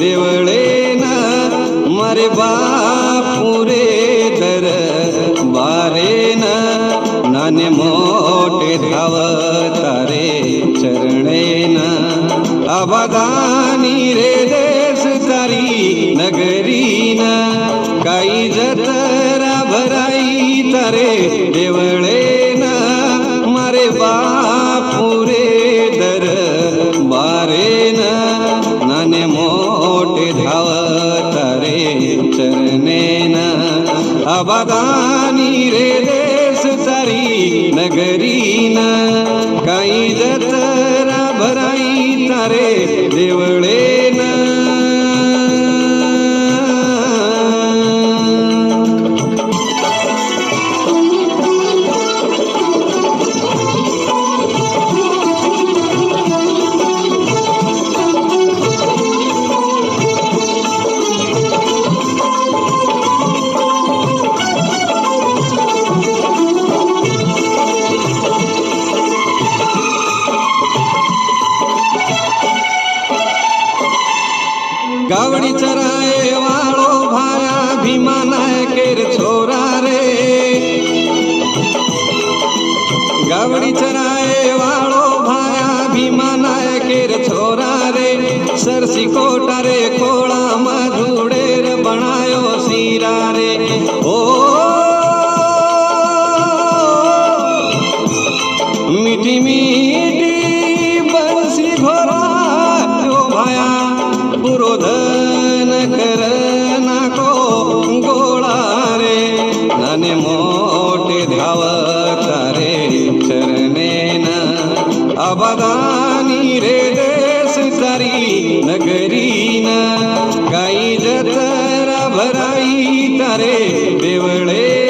देवळे ना मारे बापुरे दर बारे ना नाने मोठे धावतारे चरणे ना अबदानी रे देश तारी नगरी ना काही जतरा भराई तारे देवळे ना मारे बापुरे दर बारे ना नाने मोठे धावतारे चरणे ना अबदानी रे देश तारी नगरी ना काही जतरा भराई तारे देवळे ना गावडी चराए वाळो भाया भीमा नायकेर छोरा रे गावडी चराए वाळो भाया भीमा नायकेर छोरा रे सरसी कोटा रे कोळा मधुडेर बनायो सीरा रे ओ मीठी मीठी बंसी घोरा जो भाया पुरोधन कर नाको गोळा रे नाने मोठे धावतारे चरणे ना अबदानी रे देश तारी नगरी ना काही जतरा भराई तारे देवळे